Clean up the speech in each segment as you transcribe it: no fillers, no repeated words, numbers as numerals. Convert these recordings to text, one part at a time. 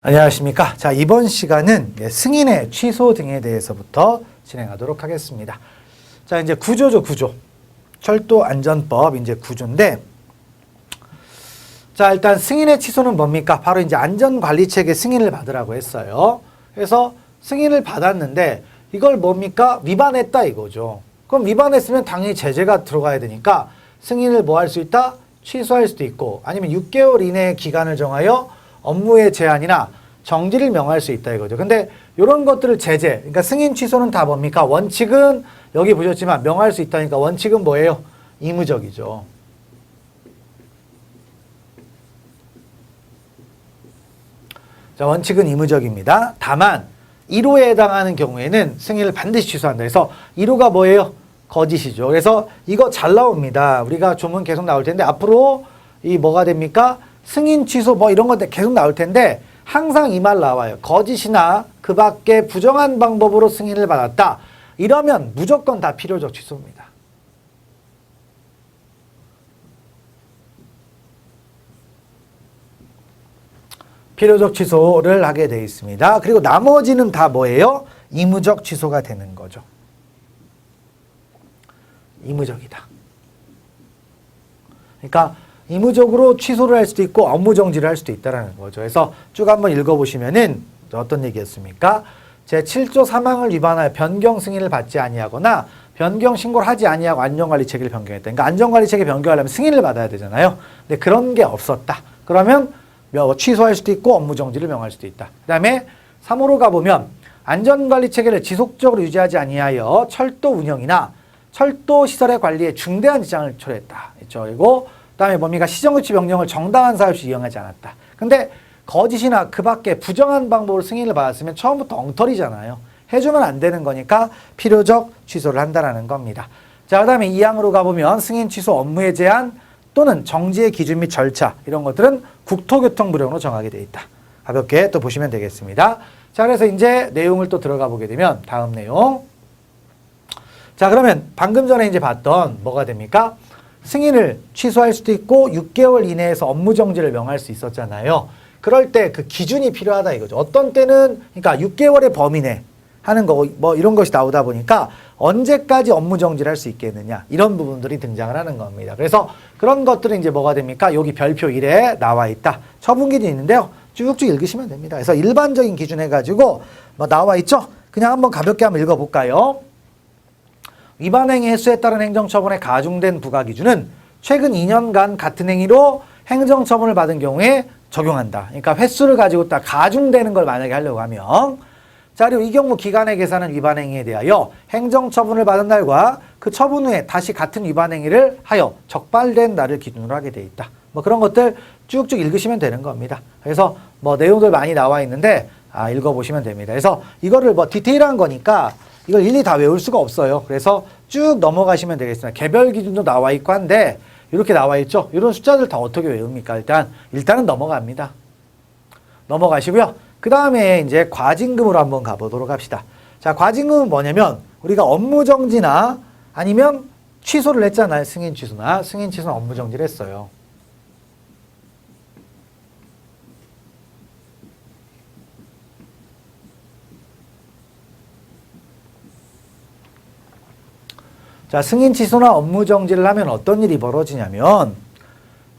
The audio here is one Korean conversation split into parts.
안녕하십니까. 자, 이번 시간은 승인의 취소 등에 대해서부터 진행하도록 하겠습니다. 자, 이제 구조죠, 구조. 철도안전법 이제 구조인데, 자, 일단 승인의 취소는 뭡니까? 바로 이제 안전관리체계 승인을 받으라고 했어요. 그래서 승인을 받았는데, 이걸 뭡니까? 위반했다 이거죠. 그럼 위반했으면 당연히 제재가 들어가야 되니까, 승인을 뭐 할 수 있다? 취소할 수도 있고, 아니면 6개월 이내의 기간을 정하여 업무의 제한이나 정지를 명할 수 있다 이거죠. 근데 이런 것들을 제재, 그러니까 승인 취소는 다 뭡니까? 원칙은 여기 보셨지만 명할 수 있다니까 원칙은 뭐예요? 의무적이죠. 자, 원칙은 의무적입니다. 다만 1호에 해당하는 경우에는 승인을 반드시 취소한다. 그래서 1호가 뭐예요? 거짓이죠. 그래서 이거 잘 나옵니다. 우리가 조문 계속 나올 텐데 앞으로 이 뭐가 됩니까? 승인 취소 뭐 이런 것들 계속 나올 텐데 항상 이 말 나와요. 거짓이나 그 밖에 부정한 방법으로 승인을 받았다. 이러면 무조건 다 필요적 취소입니다. 필요적 취소를 하게 되어 있습니다. 그리고 나머지는 다 뭐예요? 의무적 취소가 되는 거죠. 의무적이다. 그러니까 의무적으로 취소를 할 수도 있고 업무 정지를 할 수도 있다는 거죠. 그래서 쭉 한번 읽어보시면은 어떤 얘기였습니까? 제7조 3항을 위반하여 변경 승인을 받지 아니하거나 변경 신고를 하지 아니하고 안전관리체계를 변경했다. 그러니까 안전관리체계 변경하려면 승인을 받아야 되잖아요. 근데 그런 게 없었다. 그러면 취소할 수도 있고 업무 정지를 명할 수도 있다. 그 다음에 3호로 가보면 안전관리체계를 지속적으로 유지하지 아니하여 철도 운영이나 철도 시설의 관리에 중대한 지장을 초래했다. 그렇죠? 그리고 그다음에 뭡니까? 시정조치 명령을 정당한 사유 없이 이용하지 않았다. 근데 거짓이나 그 밖에 부정한 방법으로 승인을 받았으면 처음부터 엉터리잖아요. 해주면 안 되는 거니까 필요적 취소를 한다는 겁니다. 자, 그 다음에 2항으로 가보면 승인 취소 업무의 제한 또는 정지의 기준 및 절차 이런 것들은 국토교통부령으로 정하게 되어 있다. 가볍게 또 보시면 되겠습니다. 자, 그래서 이제 내용을 또 들어가 보게 되면 다음 내용. 자, 그러면 방금 전에 이제 봤던 뭐가 됩니까? 승인을 취소할 수도 있고 6개월 이내에서 업무 정지를 명할 수 있었잖아요. 그럴 때 그 기준이 필요하다 이거죠. 어떤 때는 그러니까 6개월의 범위 내 하는 거 뭐 이런 것이 나오다 보니까 언제까지 업무 정지를 할 수 있겠느냐 이런 부분들이 등장을 하는 겁니다. 그래서 그런 것들은 이제 뭐가 됩니까? 여기 별표 1에 나와 있다. 처분 기준이 있는데요. 쭉쭉 읽으시면 됩니다. 그래서 일반적인 기준 해가지고 뭐 나와 있죠. 그냥 한번 가볍게 한번 읽어볼까요? 위반 행위 횟수에 따른 행정처분에 가중된 부과 기준은 최근 2년간 같은 행위로 행정처분을 받은 경우에 적용한다. 그러니까 횟수를 가지고 딱 가중되는 걸 만약에 하려고 하면 자, 그리고 이 경우 기간의 계산은 위반 행위에 대하여 행정처분을 받은 날과 그 처분 후에 다시 같은 위반 행위를 하여 적발된 날을 기준으로 하게 돼 있다. 뭐 그런 것들 쭉쭉 읽으시면 되는 겁니다. 그래서 뭐 내용들 많이 나와 있는데 읽어보시면 됩니다. 그래서 이거를 뭐 디테일한 거니까 이걸 일일이 다 외울 수가 없어요. 그래서 쭉 넘어가시면 되겠습니다. 개별 기준도 나와 있고 한데 이렇게 나와 있죠. 이런 숫자들 다 어떻게 외웁니까? 일단은 넘어갑니다. 넘어가시고요. 그 다음에 이제 과징금으로 한번 가보도록 합시다. 자, 과징금은 뭐냐면 우리가 업무 정지나 아니면 취소를 했잖아요. 승인 취소나 승인 취소는 업무 정지를 했어요. 자, 승인 취소나 업무 정지를 하면 어떤 일이 벌어지냐면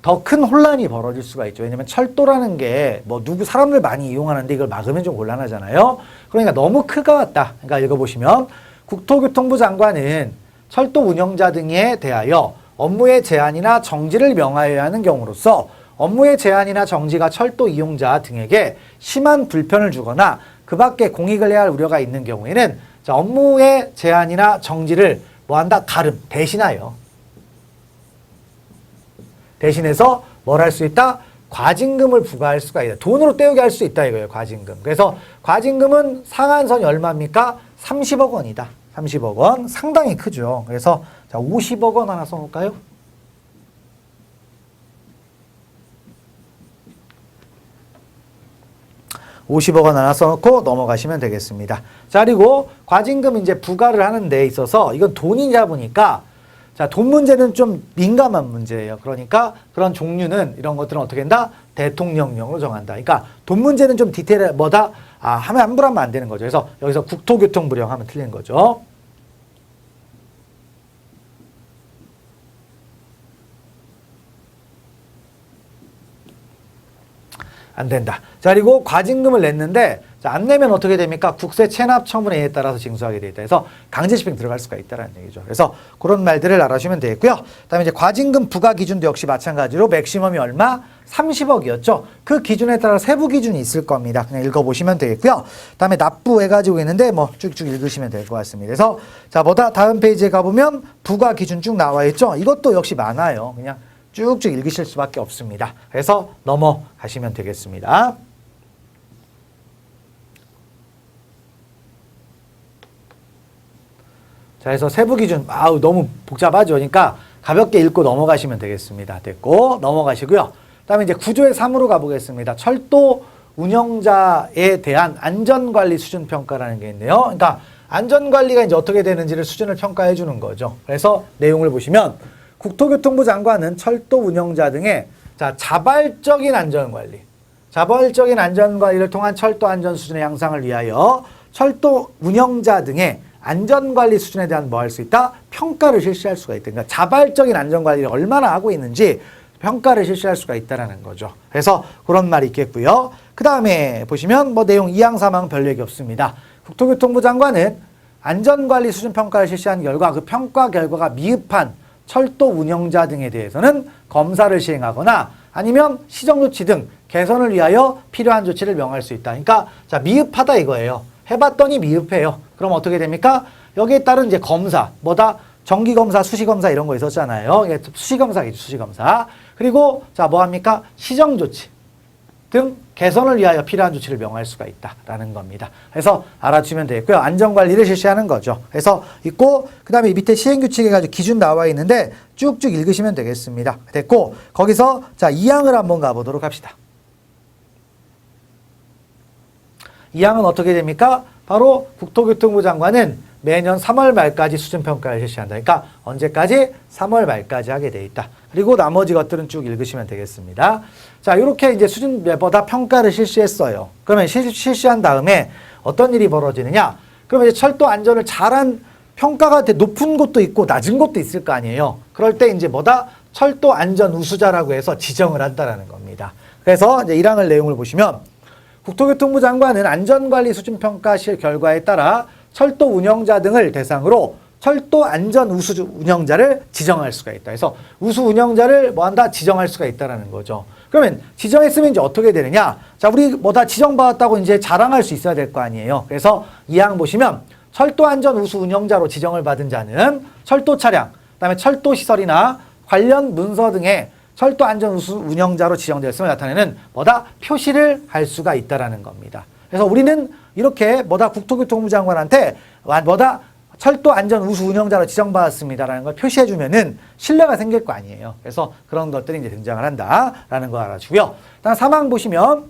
더 큰 혼란이 벌어질 수가 있죠. 왜냐면 철도라는 게 뭐 사람들 많이 이용하는데 이걸 막으면 좀 곤란하잖아요. 그러니까 너무 크가 왔다. 그러니까 읽어보시면 국토교통부 장관은 철도 운영자 등에 대하여 업무의 제한이나 정지를 명하여야 하는 경우로서 업무의 제한이나 정지가 철도 이용자 등에게 심한 불편을 주거나 그 밖에 공익을 해야 할 우려가 있는 경우에는 자, 업무의 제한이나 정지를 뭐 한다? 대신하여. 대신해서 뭘 할 수 있다? 과징금을 부과할 수가 있다. 돈으로 때우게 할 수 있다 이거예요. 과징금. 그래서 과징금은 상한선이 얼마입니까? 30억 원이다. 30억 원. 상당히 크죠. 그래서 자, 50억 원 하나 써놓을까요? $50억 하나 써놓고 넘어가시면 되겠습니다. 자, 그리고 과징금 이제 부과를 하는 데 있어서 이건 돈이다 보니까 자, 돈 문제는 좀 민감한 문제예요. 그러니까 그런 종류는 이런 것들은 어떻게 한다? 대통령령으로 정한다. 그러니까 돈 문제는 좀 디테일해 뭐다? 하면 함부로 하면 안 되는 거죠. 그래서 여기서 국토교통부령 하면 틀린 거죠. 안 된다. 자, 그리고 과징금을 냈는데 자, 안 내면 어떻게 됩니까? 국세 체납 처분에 의해 따라서 징수하게 돼 있다. 그래서 강제 집행 들어갈 수가 있다는 얘기죠. 그래서 그런 말들을 알아주시면 되겠고요. 그다음에 이제 과징금 부과 기준도 역시 마찬가지로 맥시멈이 얼마? 30억이었죠. 그 기준에 따라 세부 기준이 있을 겁니다. 그냥 읽어보시면 되겠고요. 그다음에 납부 해가지고 있는데 뭐 쭉쭉 읽으시면 될 것 같습니다. 그래서 자, 뭐다? 다음 페이지에 가보면 부과 기준 쭉 나와 있죠. 이것도 역시 많아요. 그냥 쭉쭉 읽으실 수밖에 없습니다. 그래서 넘어가시면 되겠습니다. 자, 그래서 세부 기준, 너무 복잡하죠. 그러니까 가볍게 읽고 넘어가시면 되겠습니다. 됐고, 넘어가시고요. 그 다음에 이제 구조의 3으로 가보겠습니다. 철도 운영자에 대한 안전관리 수준 평가라는 게 있네요. 그러니까 안전관리가 이제 어떻게 되는지를 수준을 평가해 주는 거죠. 그래서 내용을 보시면 국토교통부 장관은 철도 운영자 등의 자발적인 안전관리를 통한 철도 안전 수준의 향상을 위하여 철도 운영자 등의 안전관리 수준에 대한 뭐 할 수 있다? 평가를 실시할 수가 있다. 그러니까 자발적인 안전관리를 얼마나 하고 있는지 평가를 실시할 수가 있다는 거죠. 그래서 그런 말이 있겠고요. 그 다음에 보시면 뭐 내용 2항 3항 별 얘기 없습니다. 국토교통부 장관은 안전관리 수준 평가를 실시한 결과 그 평가 결과가 미흡한 철도 운영자 등에 대해서는 검사를 시행하거나 아니면 시정조치 등 개선을 위하여 필요한 조치를 명할 수 있다. 그러니까 자, 미흡하다 이거예요. 해봤더니 미흡해요. 그럼 어떻게 됩니까? 여기에 따른 이제 검사, 뭐다? 정기검사, 수시검사 이런 거 있었잖아요. 이게 수시검사겠죠, 수시검사. 그리고 자, 뭐 합니까? 시정조치 등 개선을 위하여 필요한 조치를 명할 수가 있다라는 겁니다. 그래서 알아주시면 되겠고요. 안전관리를 실시하는 거죠. 그래서 있고 그 다음에 밑에 시행규칙에 가지고 기준 나와 있는데 쭉쭉 읽으시면 되겠습니다. 됐고 거기서 자, 2항을 한번 가보도록 합시다. 2항은 어떻게 됩니까? 바로 국토교통부 장관은 매년 3월 말까지 수준평가를 실시한다. 그러니까 언제까지? 3월 말까지 하게 돼 있다. 그리고 나머지 것들은 쭉 읽으시면 되겠습니다. 자, 이렇게 이제 수준보다 평가를 실시했어요. 그러면 실시한 다음에 어떤 일이 벌어지느냐? 그러면 이제 철도 안전을 잘한 평가가 높은 곳도 있고 낮은 곳도 있을 거 아니에요. 그럴 때 이제 뭐다? 철도 안전 우수자라고 해서 지정을 한다라는 겁니다. 그래서 이제 1항을 내용을 보시면 국토교통부 장관은 안전관리 수준평가 결과에 따라 철도 운영자 등을 대상으로 철도 안전 우수 운영자를 지정할 수가 있다. 그래서 우수 운영자를 뭐 한다? 지정할 수가 있다라는 거죠. 그러면 지정했으면 이제 어떻게 되느냐? 자, 우리 뭐다 지정받았다고 이제 자랑할 수 있어야 될 거 아니에요. 그래서 이 항 보시면 철도 안전 우수 운영자로 지정을 받은 자는 철도 차량, 그다음에 철도 시설이나 관련 문서 등의 철도 안전 우수 운영자로 지정되었음을 나타내는 뭐다? 표시를 할 수가 있다라는 겁니다. 그래서 우리는 이렇게 뭐다? 국토교통부 장관한테 뭐다? 철도 안전 우수 운영자로 지정받았습니다라는 걸 표시해주면은 신뢰가 생길 거 아니에요. 그래서 그런 것들이 이제 등장을 한다라는 거 알아주고요. 다음 3항 보시면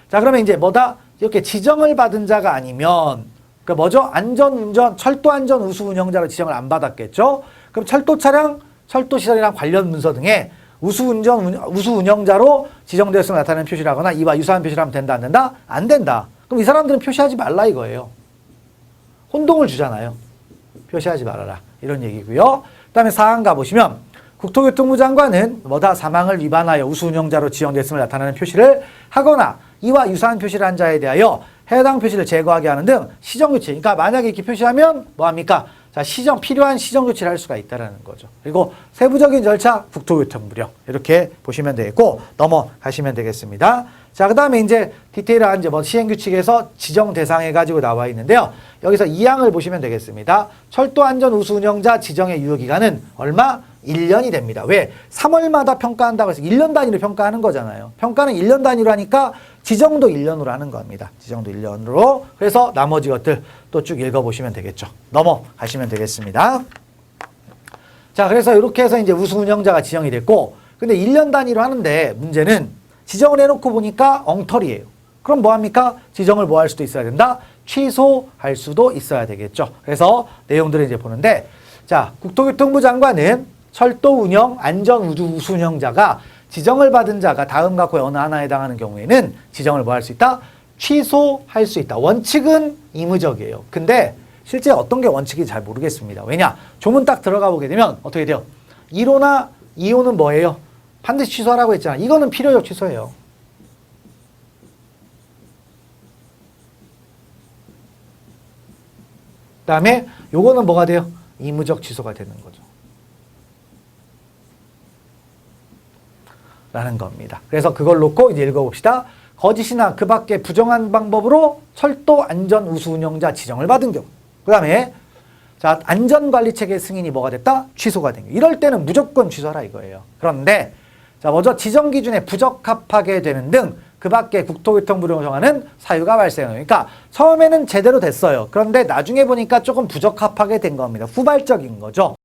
자, 그러면 이제 뭐다? 이렇게 지정을 받은 자가 아니면 그 뭐죠? 안전운전, 철도 안전 우수 운영자로 지정을 안 받았겠죠? 그럼 철도 차량, 철도 시설이랑 관련 문서 등의 우수 운영자로 지정되었음을 나타내는 표시를 하거나 이와 유사한 표시를 하면 된다, 안 된다? 안 된다. 그럼 이 사람들은 표시하지 말라 이거예요. 혼동을 주잖아요. 표시하지 말아라. 이런 얘기고요. 그 다음에 4항 가보시면 국토교통부 장관은 뭐다? 사망을 위반하여 우수 운영자로 지정됐음을 나타내는 표시를 하거나 이와 유사한 표시를 한 자에 대하여 해당 표시를 제거하게 하는 등 시정조치. 그러니까 만약에 이렇게 표시하면 뭐합니까? 자, 필요한 시정조치를 할 수가 있다는 거죠. 그리고 세부적인 절차, 국토교통부령. 이렇게 보시면 되겠고, 넘어가시면 되겠습니다. 자, 그 다음에 이제 디테일한 이제 뭐 시행규칙에서 지정 대상 해가지고 나와 있는데요. 여기서 2항을 보시면 되겠습니다. 철도 안전 우수 운영자 지정의 유효기간은 얼마? 1년이 됩니다. 왜? 3월마다 평가한다고 해서 1년 단위로 평가하는 거잖아요. 평가는 1년 단위로 하니까 지정도 1년으로 하는 겁니다. 지정도 1년으로. 그래서 나머지 것들 또 쭉 읽어보시면 되겠죠. 넘어가시면 되겠습니다. 자, 그래서 이렇게 해서 이제 우수 운영자가 지정이 됐고, 근데 1년 단위로 하는데 문제는 지정을 해놓고 보니까 엉터리예요. 그럼 뭐합니까? 지정을 뭐 할 수도 있어야 된다? 취소할 수도 있어야 되겠죠. 그래서 내용들을 이제 보는데, 자, 국토교통부 장관은 철도 운영 안전 우수 운영자가 지정을 받은 자가 다음과 그 어느 하나에 해당하는 경우에는 지정을 뭐 할 수 있다? 취소할 수 있다. 원칙은 의무적이에요. 근데 실제 어떤 게 원칙인지 잘 모르겠습니다. 왜냐? 조문 딱 들어가 보게 되면 어떻게 돼요? 1호나 2호는 뭐예요? 반드시 취소하라고 했잖아. 이거는 필요적 취소예요. 그 다음에 요거는 뭐가 돼요? 의무적 취소가 되는 거죠. 라는 겁니다. 그래서 그걸 놓고 이제 읽어봅시다. 거짓이나 그 밖에 부정한 방법으로 철도 안전 우수 운영자 지정을 받은 경우. 그 다음에 자, 안전관리체계 승인이 뭐가 됐다? 취소가 된 경우. 이럴 때는 무조건 취소하라 이거예요. 그런데 자, 먼저 지정 기준에 부적합하게 되는 등 그 밖에 국토교통부를 정하는 사유가 발생해요. 그러니까 처음에는 제대로 됐어요. 그런데 나중에 보니까 조금 부적합하게 된 겁니다. 후발적인 거죠.